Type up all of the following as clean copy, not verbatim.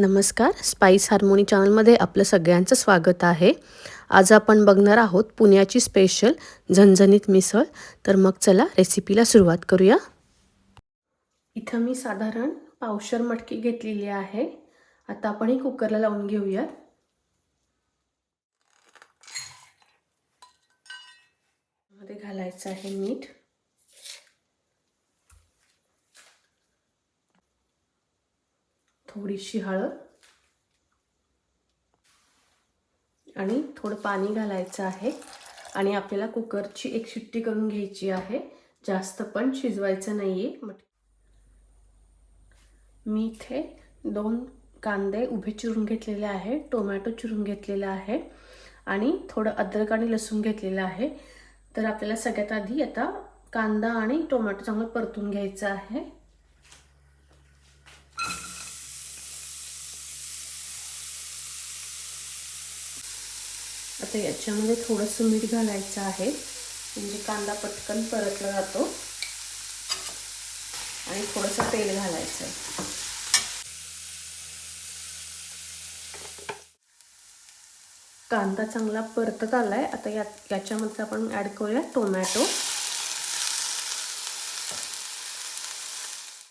नमस्कार, spice harmony चॅनलमध्ये आपलं सगळ्यांचं स्वागत आहे. आज आपण बघणार आहोत पुण्याची स्पेशल झणझणीत मिसळ. तर मग चला रेसिपीला सुरुवात करूया. इथं मी साधारण पावशर मटकी घेतलेली आहे. आता आपण ही कुकरला लावून घेऊया. मध्ये घालायचं आहे मीठ, थोडीशी हळद आणि थोडं पाणी घालायचं आहे. आणि आपल्याला कुकरची एक शिट्टी करून घ्यायची आहे. जास्त पण शिजवायचं नाहीये. मी इथे 2 कांदे उभे चिरून घेतलेले आहे, टोमॅटो चिरून घेतलेला आहे आणि थोडं अद्रक आणि लसूण घेतलेलं आहे. तर आपल्याला सगळ्यात आधी आता कांदा आणि टोमॅटो चांगलं परतून घ्यायचं आहे. आता याच्यामध्ये थोडंसं मीठ घालायचं आहे, म्हणजे कांदा पटकन परतला जातो. आणि थोडंसं तेल घालायचं आहे. कांदा चांगला परतत आलाय. आता याच्यामध्ये आपण ॲड करूया टोमॅटो.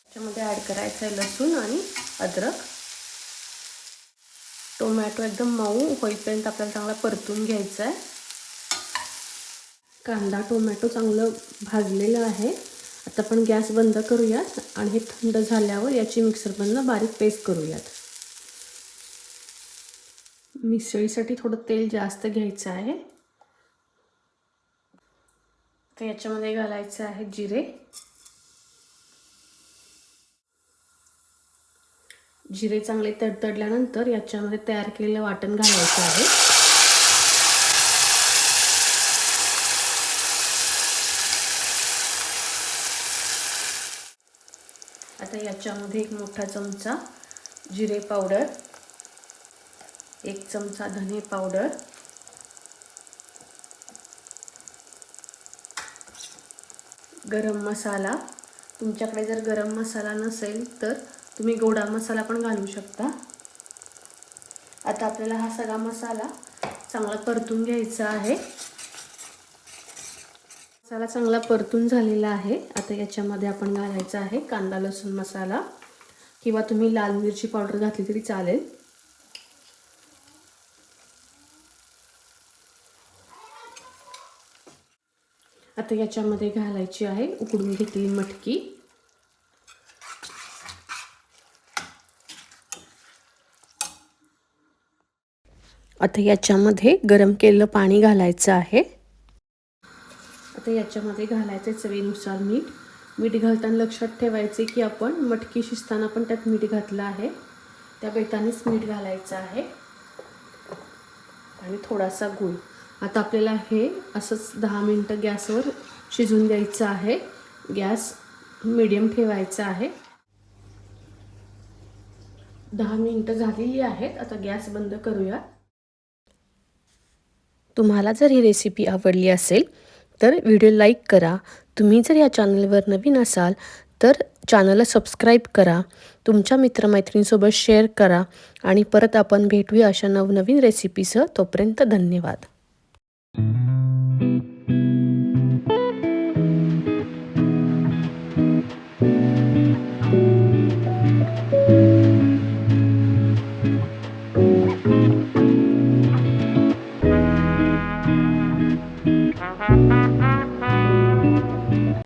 याच्यामध्ये ॲड करायचं आहे लसूण आणि अद्रक. टोमॅटो एकदम मऊ होईपर्यंत आपल्याला चांगला परतून घ्यायचा आहे. कांदा टोमॅटो चांगलं भाजलेलं आहे. आता आपण गॅस बंद करूयात आणि हे थंड झाल्यावर याची मिक्सरमधनं बारीक पेस्ट करूयात. मिसळीसाठी थोडं तेल जास्त घ्यायचं आहे. तर याच्यामध्ये घालायचं आहे जिरे. जिरे चांगले तडतडल्यानंतर याच्यामध्ये तयार केलेलं वाटण घालायचं आहे. आता याच्यामध्ये 1 मोठा चमचा जिरे पावडर, 1 चमचा धने पावडर, गरम मसाला. तुमच्याकडे जर गरम मसाला नसेल तर तुम्ही गोडा मसाला पण घालू शकता. आता आपल्याला हा सगळा मसाला चांगला परतून घ्यायचा आहे. मसाला चांगला परतून झालेला आहे. आता याच्यामध्ये आपण घालायचा आहे कांदा लसूण मसाला, किंवा तुम्ही लाल मिरची पावडर घातली तरी चालेल. आता याच्यामध्ये घालायची आहे उकडून घेतलेली मटकी. आता याच्यामध्ये गरम केलेलं पाणी घालायचं आहे. आता याच्यामध्ये घालायचे चवीनुसार मीठ. मीठ घालताना लक्षात ठेवायचे की आपण मटकी शिजताना पण त्यात मीठ घातलं आहे, त्या बेतानेच मीठ घालायचं आहे. आणि थोडासा गूळ. आता आपल्याला हे असंच 10 मिनिटं गॅसवर शिजून द्यायचं आहे. गॅस मीडियम ठेवायचा आहे. 10 मिनिटं झालेली आहेत. आता गॅस बंद करूया. तुम्हाला जर ही रेसिपी आवडली असेल तर व्हिडिओ लाईक करा. तुम्ही जर या चॅनलवर नवीन असाल तर चॅनलला सबस्क्राईब करा. तुमच्या मित्रमैत्रिणींसोबत शेअर करा. आणि परत आपण भेटूया अशा नवनवीन रेसिपीसह. तोपर्यंत धन्यवाद.